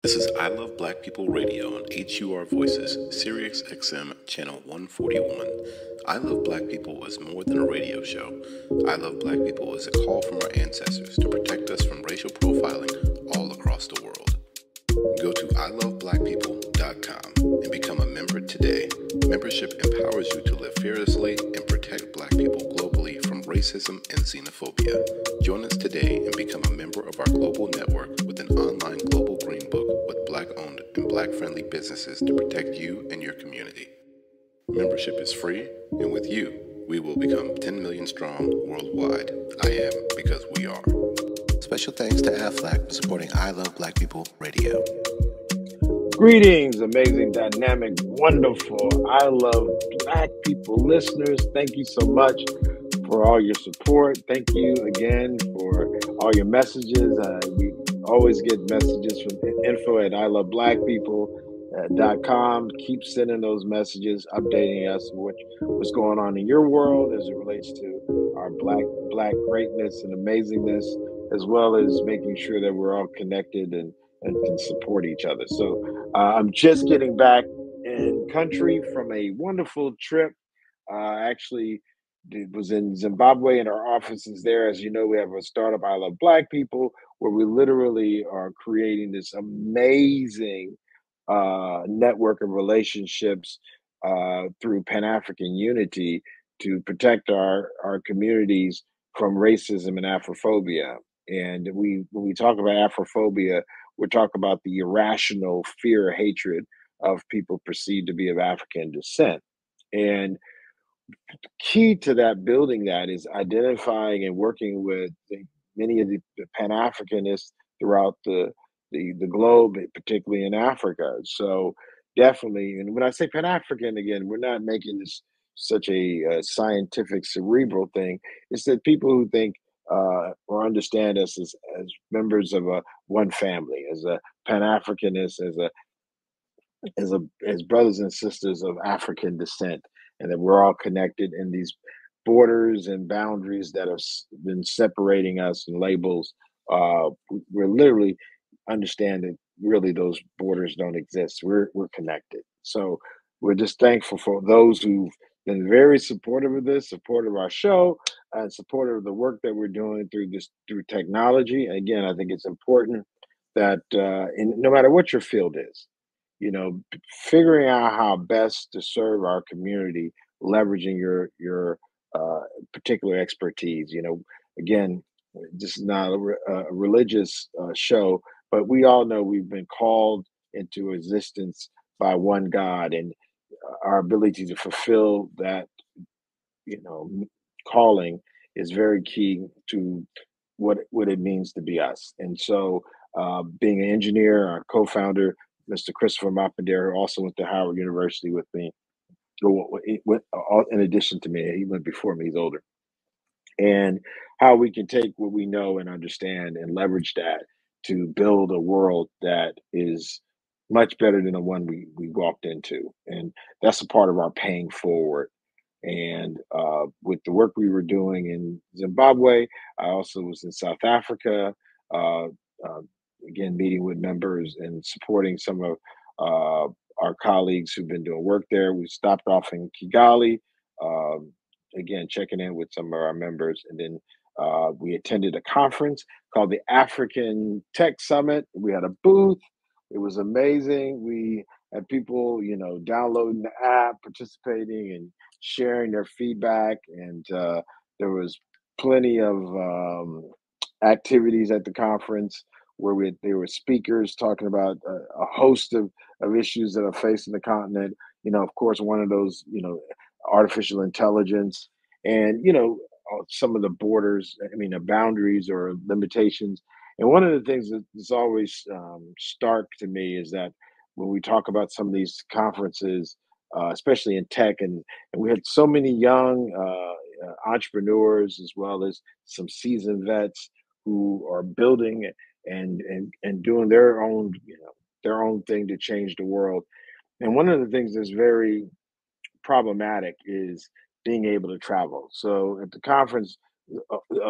This is I Love Black People Radio on HUR Voices, Sirius XM Channel 141. I Love Black People is more than a radio show. I Love Black People is a call from our ancestors to protect us from racial profiling all across the world. Go to iloveblackpeople.com and become a member today. Membership empowers you to live fearlessly and protect Black people globally from racism and xenophobia. Join us today and become a member of our global network with an online global green book with Black-owned and Black-friendly businesses to protect you and your community. Membership is free, and with you, we will become 10 million strong worldwide. I am because we are. Special thanks to AFLAC for supporting I Love Black People Radio. Greetings, amazing, dynamic, wonderful, I Love Black People listeners. Thank you so much for all your support. Thank you again for all your messages. We always get messages from info at iloveblackpeople.com. Keep sending those messages, updating us on what's going on in your world as it relates to our black greatness and amazingness, as well as making sure that we're all connected and can support each other. So I'm just getting back in country from a wonderful trip. Actually, it was in Zimbabwe, and our offices there. As you know, we have a startup, I Love Black People, where we literally are creating this amazing network of relationships through Pan-African unity to protect our communities from racism and Afrophobia. And when we talk about Afrophobia, we're talking about the irrational fear or hatred of people perceived to be of African descent. And key to that, building that, is identifying and working with many of the Pan-Africanists throughout the globe, particularly in Africa. So definitely, and when I say Pan-African, again, we're not making this such a scientific, cerebral thing. It's that people who think or understand us as members of one family, as a Pan-Africanist, as brothers and sisters of African descent, and that we're all connected in these borders and boundaries that have been separating us and labels. We're literally understand that really those borders don't exist. We're connected. So we're just thankful for those who've been very supportive of this, supportive of our show, and supportive of the work that we're doing through technology. Again, I think it's important that no matter what your field is, figuring out how best to serve our community, leveraging your particular expertise. Again, this is not a religious show, but we all know we've been called into existence by one God, and our ability to fulfill that, calling is very key to what it means to be us. And so, being an engineer, our co-founder, Mr. Christopher Mapendere, who also went to Howard University with me, in addition to me, he went before me, he's older. And how we can take what we know and understand and leverage that to build a world that is much better than the one we walked into. And that's a part of our paying forward. And with the work we were doing in Zimbabwe, I also was in South Africa, uh, again, meeting with members and supporting some of our colleagues who've been doing work there. We stopped off in Kigali, um, again, checking in with some of our members. And then we attended a conference called the African Tech Summit. We had a booth. It was amazing. We had people, downloading the app, participating and sharing their feedback. And there was plenty of activities at the conference where there were speakers talking about a host of issues that are facing the continent. Of course, one of those, artificial intelligence and, some of the borders, the boundaries or limitations. And one of the things that is always stark to me is that when we talk about some of these conferences, especially in tech, and we had so many young entrepreneurs as well as some seasoned vets who are building and doing their own thing to change the world. And one of the things that's very problematic is being able to travel. So at the conference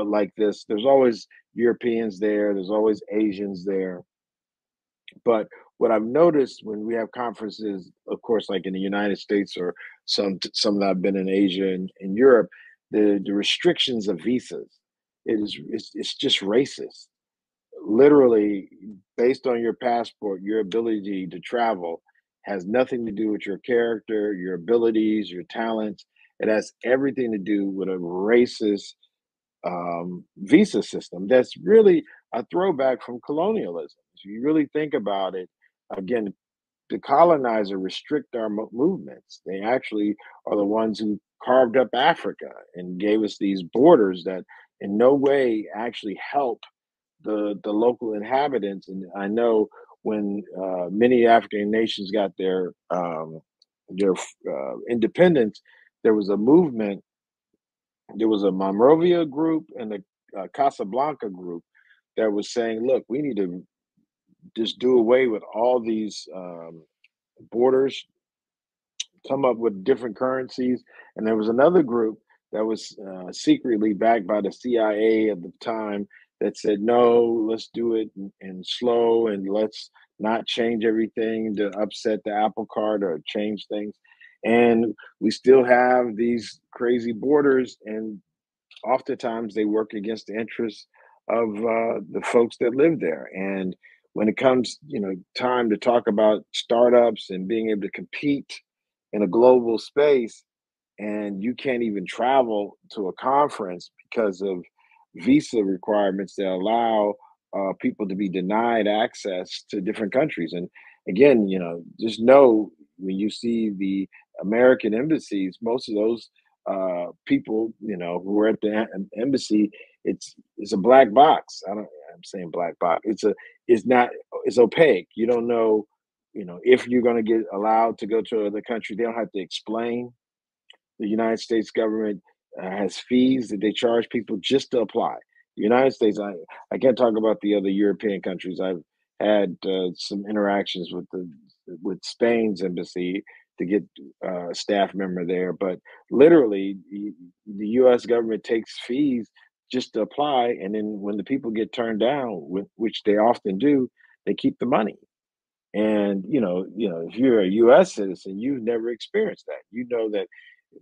like this, there's always Europeans there, there's always Asians there, But what I've noticed when we have conferences, of course, like in the United States or some that I've been in Asia and Europe, the restrictions of visas, it's just racist. Literally, based on your passport, your ability to travel has nothing to do with your character, your abilities, your talents. It has everything to do with a racist visa system that's really a throwback from colonialism. If you really think about it, again, the colonizer restrict our movements. They actually are the ones who carved up Africa and gave us these borders that in no way actually help the local inhabitants. And I know when many African nations got their independence, there was a movement. There was a Monrovia group and a Casablanca group that was saying, "Look, we need to just do away with all these borders, come up with different currencies." And there was another group that was secretly backed by the CIA at the time that said, "No, let's do it in slow and let's not change everything to upset the apple cart or change things." And we still have these crazy borders, and oftentimes they work against the interests of the folks that live there. And when it comes, time to talk about startups and being able to compete in a global space, and you can't even travel to a conference because of visa requirements that allow people to be denied access to different countries. And again, just know when you see the American embassies, most of those people, who are at the embassy, it's a black box. I'm saying black box. It's not. It's opaque. You don't know, if you're going to get allowed to go to another country. They don't have to explain. The United States government has fees that they charge people just to apply. The United States, I can't talk about the other European countries. I've had some interactions with Spain's embassy to get a staff member there, but literally, the U.S. government takes fees just to apply, and then when the people get turned down, which they often do, they keep the money. And if you're a U.S. citizen, you've never experienced that. You know that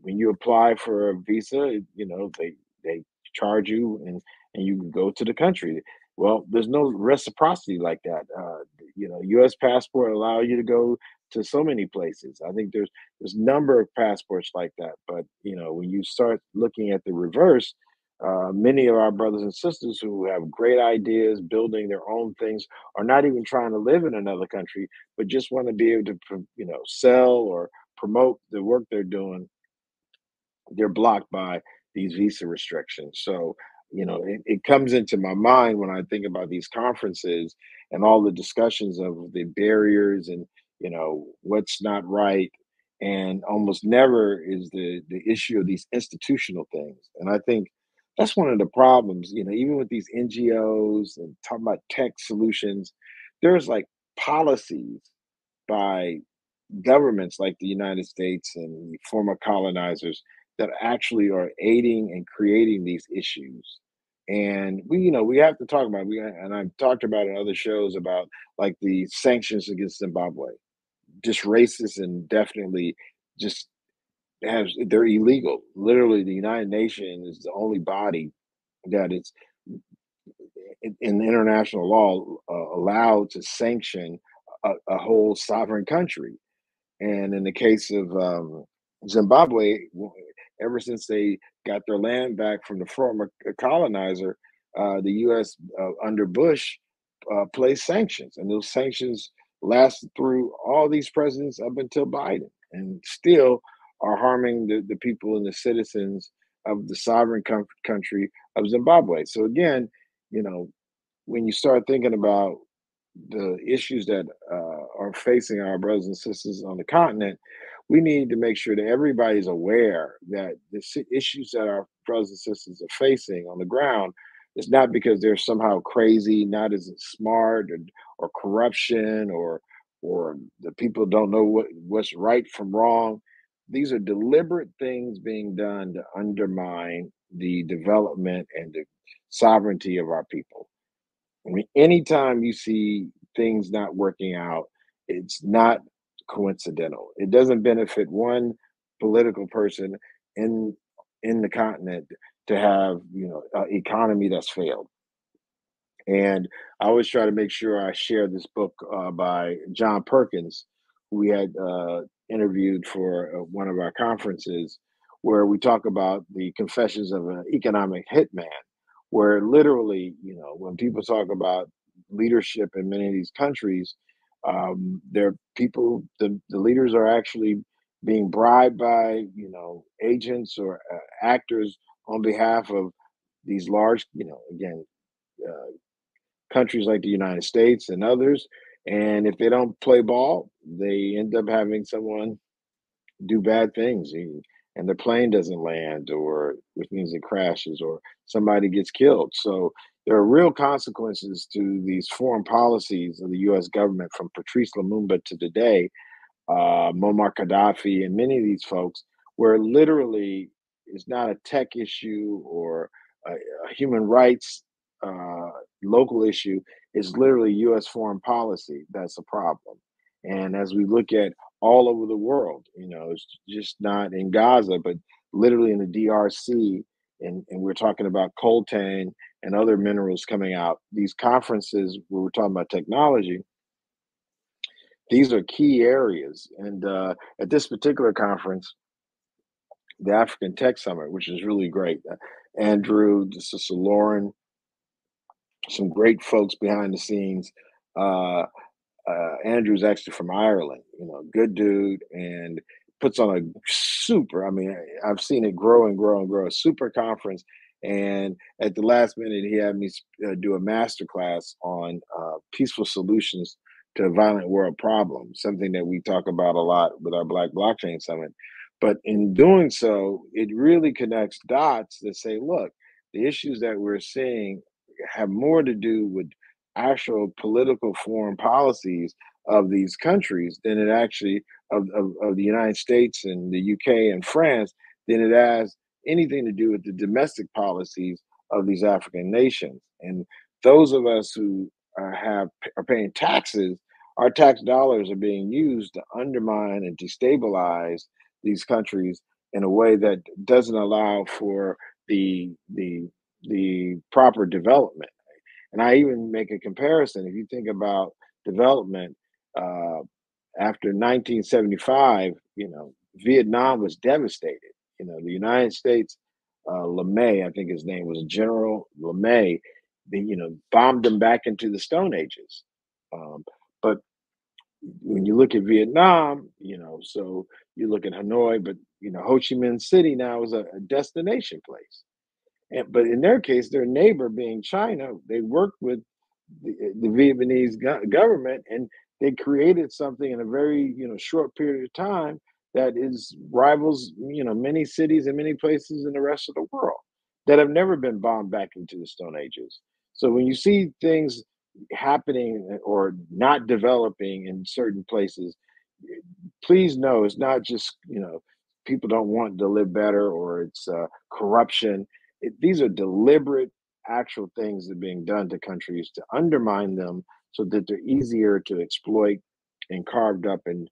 when you apply for a visa, they charge you and you can go to the country. Well, there's no reciprocity like that. U.S. passport allow you to go to so many places. I think there's a number of passports like that. But when you start looking at the reverse, many of our brothers and sisters who have great ideas, building their own things, are not even trying to live in another country, but just want to be able to, sell or promote the work they're doing. They're blocked by these visa restrictions. So, it comes into my mind when I think about these conferences and all the discussions of the barriers and, what's not right. And almost never is the issue of these institutional things. And I think that's one of the problems, even with these NGOs and talking about tech solutions, there's like policies by governments like the United States and the former colonizers that actually are aiding and creating these issues. And we have to talk about and I've talked about in other shows about like the sanctions against Zimbabwe, just racist and definitely just they're illegal. Literally, the United Nations is the only body that is in international law allowed to sanction a whole sovereign country. And in the case of Zimbabwe, ever since they got their land back from the former colonizer, the U.S. Under Bush placed sanctions, and those sanctions lasted through all these presidents up until Biden, and still are harming the people and the citizens of the sovereign country of Zimbabwe. So again, you know, when you start thinking about the issues that are facing our brothers and sisters on the continent, we need to make sure that everybody's aware that the issues that our brothers and sisters are facing on the ground is not because they're somehow crazy, not as smart, or corruption, or the people don't know what's right from wrong. These are deliberate things being done to undermine the development and the sovereignty of our people. I mean, anytime you see things not working out, it's not coincidental. It doesn't benefit one political person in the continent to have, an economy that's failed. And I always try to make sure I share this book by John Perkins, who we had interviewed for one of our conferences, where we talk about the confessions of an economic hitman, where literally, when people talk about leadership in many of these countries, they're people, the leaders are actually being bribed by, agents or actors on behalf of these large, again, uh, countries like the United States and others. And if they don't play ball, they end up having someone do bad things, and the plane doesn't land, or which means it crashes, or somebody gets killed. So there are real consequences to these foreign policies of the U.S. government, from Patrice Lumumba to today, Muammar Gaddafi, and many of these folks, where literally it's not a tech issue or a human rights uh, local issue. It's literally U.S. foreign policy that's a problem. And as we look at all over the world, it's just not in Gaza, but literally in the DRC, and we're talking about coltan and other minerals coming out. These conferences where we're talking about technology, these are key areas. And at this particular conference, the African Tech Summit, which is really great, Andrew, Sister Lauren, some great folks behind the scenes. Uh, Andrew's actually from Ireland, good dude, and puts on a super, I mean, I've seen it grow and grow and grow, a super conference. And at the last minute, he had me do a master class on peaceful solutions to violent world problems, something that we talk about a lot with our Black Blockchain Summit. But in doing so, it really connects dots that say, look, the issues that we're seeing have more to do with actual political foreign policies of these countries than it actually of the United States and the UK and France than it has anything to do with the domestic policies of these African nations. And those of us who are paying taxes, our tax dollars are being used to undermine and destabilize these countries in a way that doesn't allow for the proper development. And I even make a comparison. If you think about development, uh, after 1975, Vietnam was devastated. The United States, LeMay, I think his name was General LeMay, bombed them back into the Stone Ages. But when you look at Vietnam, so you look at Hanoi, but Ho Chi Minh City now is a destination place. But in their case, their neighbor being China, they worked with the Vietnamese government, and they created something in a very short period of time that is rivals many cities and many places in the rest of the world that have never been bombed back into the Stone Ages. So when you see things happening or not developing in certain places, please know it's not just people don't want to live better, or it's corruption. These are deliberate actual things that are being done to countries to undermine them so that they're easier to exploit and carved up and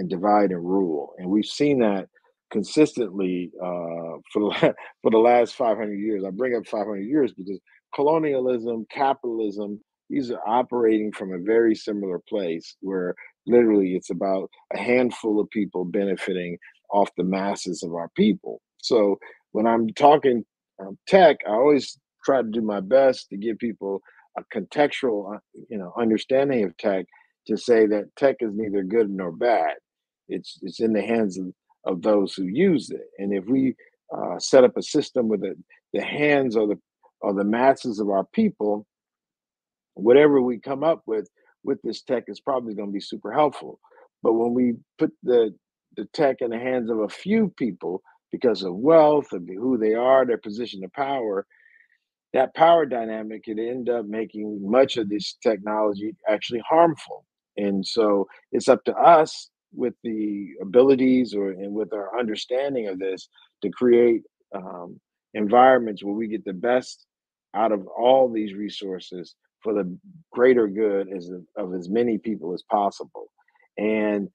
divide and rule. And we've seen that consistently for the last 500 years. I bring up 500 years because colonialism, capitalism, these are operating from a very similar place where literally it's about a handful of people benefiting off the masses of our people. So when I'm talking tech, I always try to do my best to give people a contextual, understanding of tech, to say that tech is neither good nor bad. It's in the hands of those who use it. And if we set up a system with the hands or the masses of our people, whatever we come up with this tech is probably going to be super helpful. But when we put the tech in the hands of a few people because of wealth, of who they are, their position of power, that power dynamic could end up making much of this technology actually harmful. And so it's up to us, with the abilities and with our understanding of this, to create environments where we get the best out of all these resources for the greater good of as many people as possible. And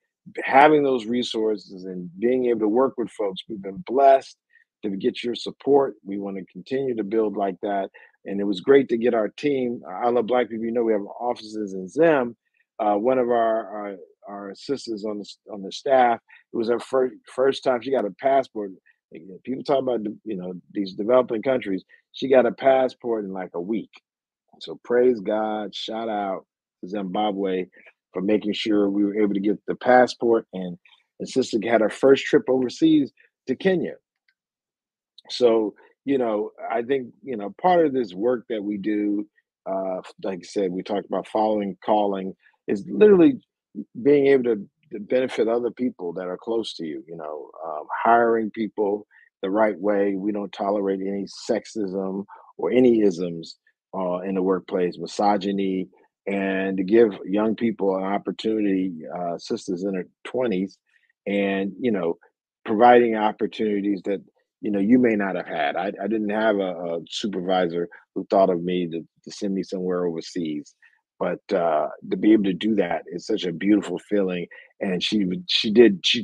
having those resources and being able to work with folks, we've been blessed to get your support. We want to continue to build like that. And it was great to get our team. I love Black people. You know, we have offices in Zim. One of our assistants on the staff. It was her first time she got a passport. People talk about these developing countries. She got a passport in like a week. So praise God, shout out to Zimbabwe for making sure we were able to get the passport, and sister had her first trip overseas to Kenya. So, I think, part of this work that we do, like I said, we talked about following calling, is literally being able to benefit other people that are close to you, hiring people the right way. We don't tolerate any sexism or any isms in the workplace, misogyny, and to give young people an opportunity, sisters in their 20s, and, providing opportunities that you may not have had. I didn't have a supervisor who thought of me to send me somewhere overseas, but to be able to do that is such a beautiful feeling. And she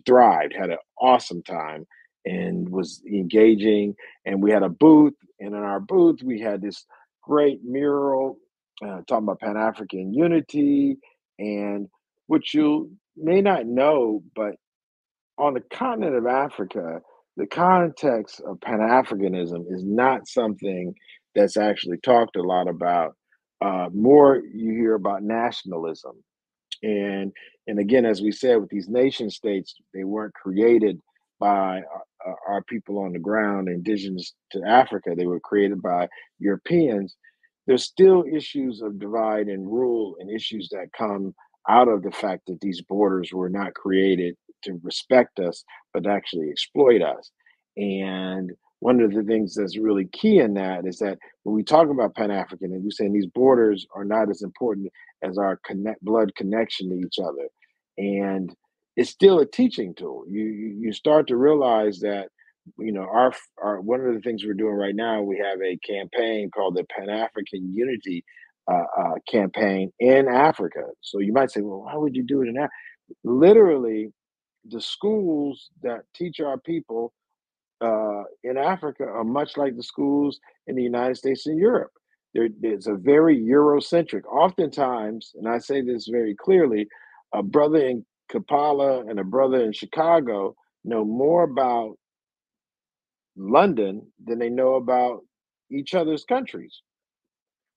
thrived, had an awesome time, and was engaging. And we had a booth, and in our booth we had this great mural talking about Pan African unity. And what you may not know, but on the continent of Africa, the context of Pan Africanism is not something that's actually talked a lot about. More you hear about nationalism, and again, as we said, with these nation states, they weren't created by our people on the ground, indigenous to Africa. They were created by Europeans. There's still issues of divide and rule, and issues that come out of the fact that these borders were not created to respect us, but actually exploit us. And one of the things that's really key in that is that when we talk about Pan African, and we're saying these borders are not as important as our blood connection to each other. And it's still a teaching tool. You start to realize that our one of the things we're doing right now, we have a campaign called the Pan African Unity campaign in Africa. So you might say, well, why would you do it in Africa? Literally, the schools that teach our people in Africa are much like the schools in the United States and Europe. It's a very Eurocentric. Oftentimes, and I say this very clearly, a brother in Kampala and a brother in Chicago know more about London than they know about each other's countries,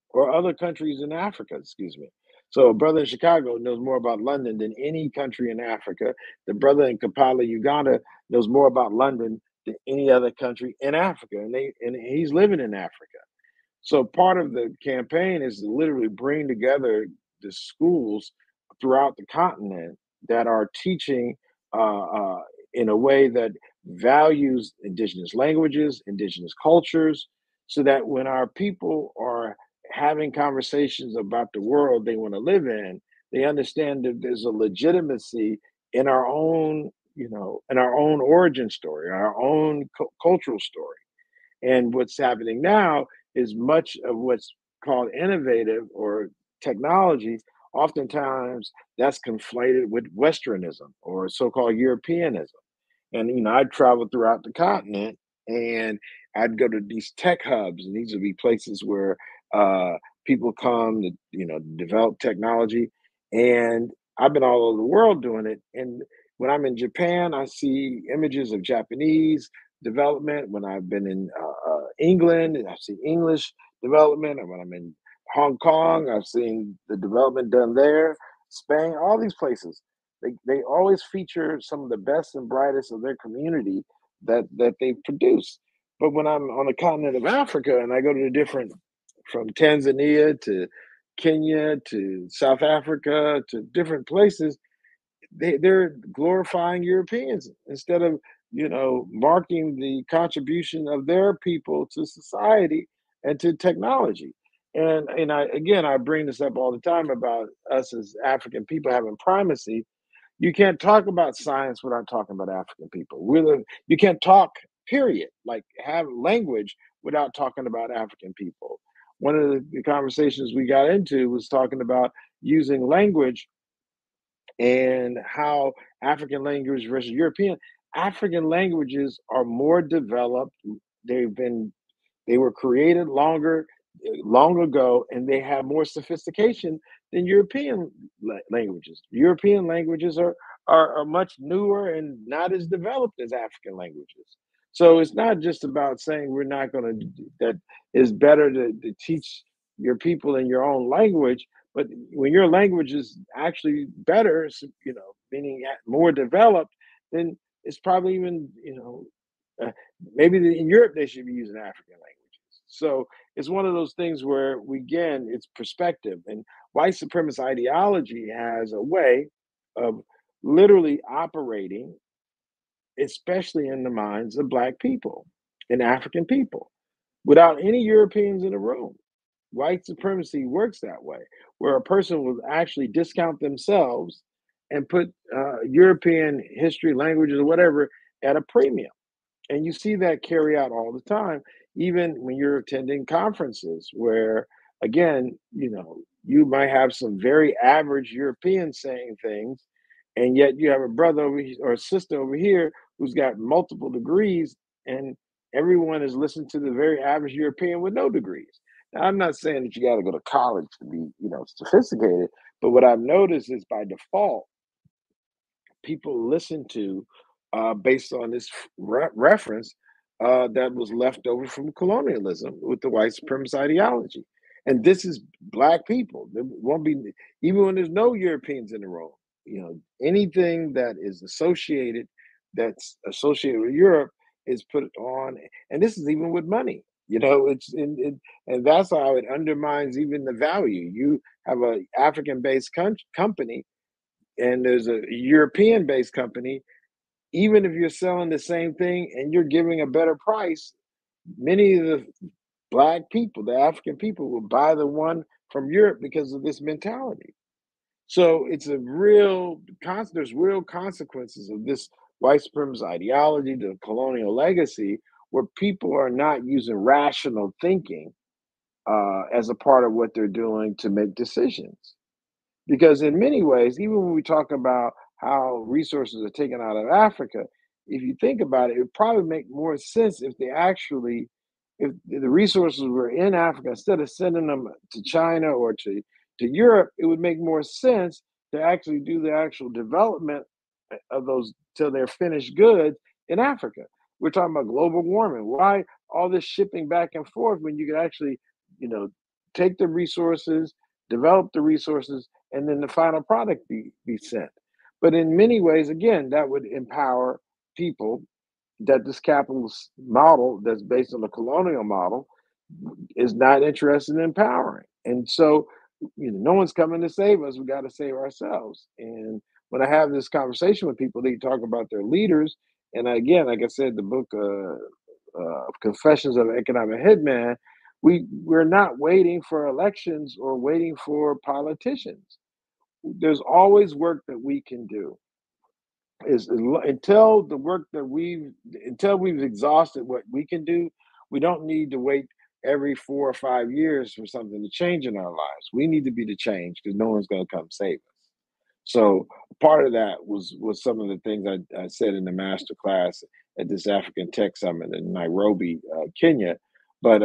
or other countries in Africa, excuse me. So a brother in Chicago knows more about London than any country in Africa. The brother in Kampala, Uganda, knows more about London than any other country in Africa, and he's living in Africa. So part of the campaign is to literally bring together the schools throughout the continent that are teaching in a way that values indigenous languages, indigenous cultures, so that when our people are having conversations about the world they want to live in, they understand that there's a legitimacy in our own, in our own origin story, our own cultural story. And what's happening now is much of what's called innovative or technology, oftentimes that's conflated with Westernism or so-called Europeanism. And I'd travel throughout the continent, and I'd go to these tech hubs, and these would be places where people come to develop technology. And I've been all over the world doing it. And when I'm in Japan, I see images of Japanese development. When I've been in England, I see English development. And when I'm in Hong Kong, I've seen the development done there. Spain, all these places. They always feature some of the best and brightest of their community that they produce. But when I'm on the continent of Africa and I go to the different, from Tanzania to Kenya to South Africa to different places, they're glorifying Europeans instead of marking the contribution of their people to society and to technology. And I bring this up all the time about us as African people having primacy. You can't talk about science without talking about African people. You can't talk, period, like have language without talking about African people. one of the conversations we got into was talking about using language and how African language versus European. African languages are more developed. They've been they were created long ago, and they have more sophistication than European languages. European languages are much newer and not as developed as African languages. So it's not just about saying we're not going to, that it's better to teach your people in your own language, but when your language is actually better, meaning more developed, then it's probably even, uh, maybe in Europe they should be using African languages. So it's one of those things where again, it's perspective. And white supremacist ideology has a way of literally operating, especially in the minds of Black people and African people, without any Europeans in the room. White supremacy works that way, where a person will actually discount themselves and put European history, languages, or whatever at a premium. And you see that carry out all the time, even when you're attending conferences where, again, you might have some very average Europeans saying things, and yet you have a brother over here or a sister over here who's got multiple degrees, and everyone is listening to the very average European with no degrees. Now, I'm not saying that you got to go to college to be, sophisticated, but what I've noticed is by default, people listen to based on this reference that was left over from colonialism with the white supremacist ideology. And this is Black people. There won't be, even when there's no Europeans in the room, anything that's associated with Europe is put on. And this is even with money. And that's how it undermines even the value. You have a African-based company and there's a European based company, even if you're selling the same thing and you're giving a better price, many of the Black people, the African people, will buy the one from Europe because of this mentality. So it's there's real consequences of this white supremacist ideology, the colonial legacy, where people are not using rational thinking as a part of what they're doing to make decisions. Because in many ways, even when we talk about how resources are taken out of Africa, if you think about it, it would probably make more sense if the resources were in Africa, instead of sending them to China or to Europe, it would make more sense to actually do the actual development of those till they're finished goods in Africa. We're talking about global warming. Why all this shipping back and forth when you could actually, you know, take the resources, develop the resources, and then the final product be sent. But in many ways, again, that would empower people that this capitalist model that's based on the colonial model is not interested in empowering. And so, no one's coming to save us. We got to save ourselves. And when I have this conversation with people, they talk about their leaders. And again, like I said, the book Confessions of an Economic Hitman, we're not waiting for elections or waiting for politicians. There's always work that we can do. Is until we've exhausted what we can do, we don't need to wait every 4 or 5 years for something to change in our lives. We need to be the change because no one's going to come save us. So part of that was some of the things I said in the master class at this African Tech Summit in Nairobi, Kenya. But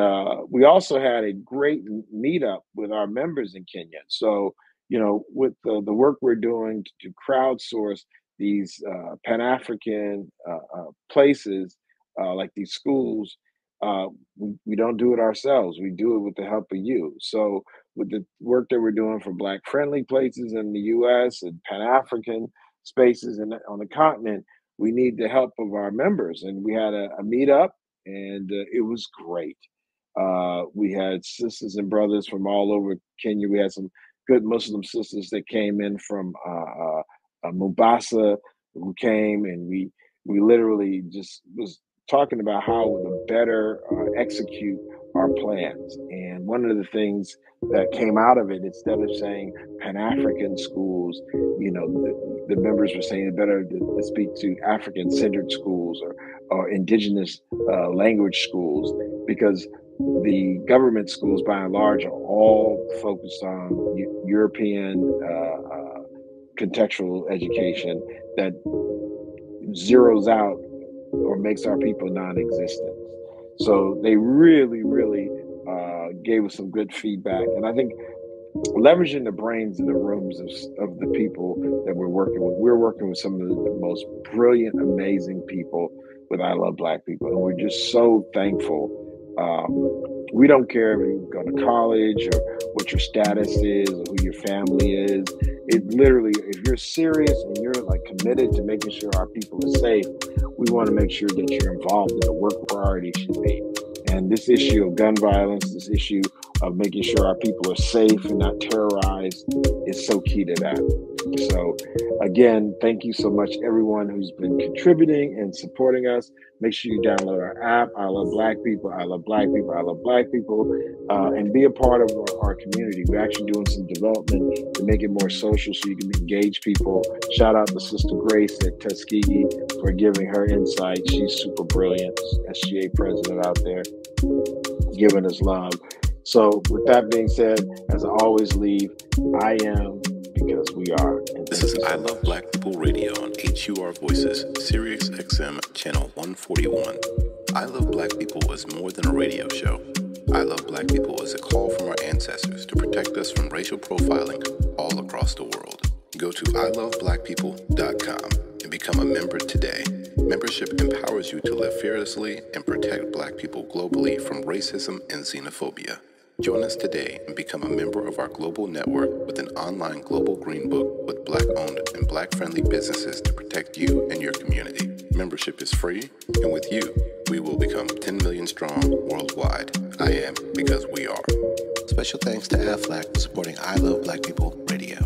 we also had a great meetup with our members in Kenya. So, with the work we're doing to crowdsource these Pan-African places, like these schools, we don't do it ourselves. We do it with the help of you. So with the work that we're doing for Black friendly places in the US and Pan-African spaces on the continent, we need the help of our members. And we had a meetup, and it was great. We had sisters and brothers from all over Kenya. We had some good Muslim sisters that came in from Mombasa, who came, and we literally just was talking about how to better execute our plans. And one of the things that came out of it, instead of saying Pan-African schools, the members were saying it better to speak to African-centered schools or indigenous language schools, because the government schools, by and large, are all focused on European contextual education that zeroes out or makes our people non-existent. So they really, really gave us some good feedback. And I think leveraging the brains in the rooms of the people that we're working with. We're working with some of the most brilliant, amazing people with I Love Black People. And we're just so thankful. We don't care if you go to college or what your status is or who your family is. It literally, if you're serious and you're like committed to making sure our people are safe, we want to make sure that you're involved in the work priority should be. And this issue of gun violence, this issue of making sure our people are safe and not terrorized is so key to that. So again, thank you so much, everyone who's been contributing and supporting us. Make sure you download our app, I Love Black People, I Love Black People, I Love Black People, and be a part of our community. We're actually doing some development to make it more social so you can engage people. Shout out to Sister Grace at Tuskegee for giving her insight. She's super brilliant, SGA president out there, giving us love. So with that being said, as I always leave, I am because we are. This is I Love Black People Radio on HUR Voices, Sirius XM Channel 141. I Love Black People is more than a radio show. I Love Black People is a call from our ancestors to protect us from racial profiling all across the world. Go to iloveblackpeople.com and become a member today. Membership empowers you to live fearlessly and protect Black people globally from racism and xenophobia. Join us today and become a member of our global network with an online global green book with Black-owned and Black-friendly businesses to protect you and your community. Membership is free, and with you, we will become 10 million strong worldwide. I am because we are. Special thanks to Aflac for supporting I Love Black People Radio.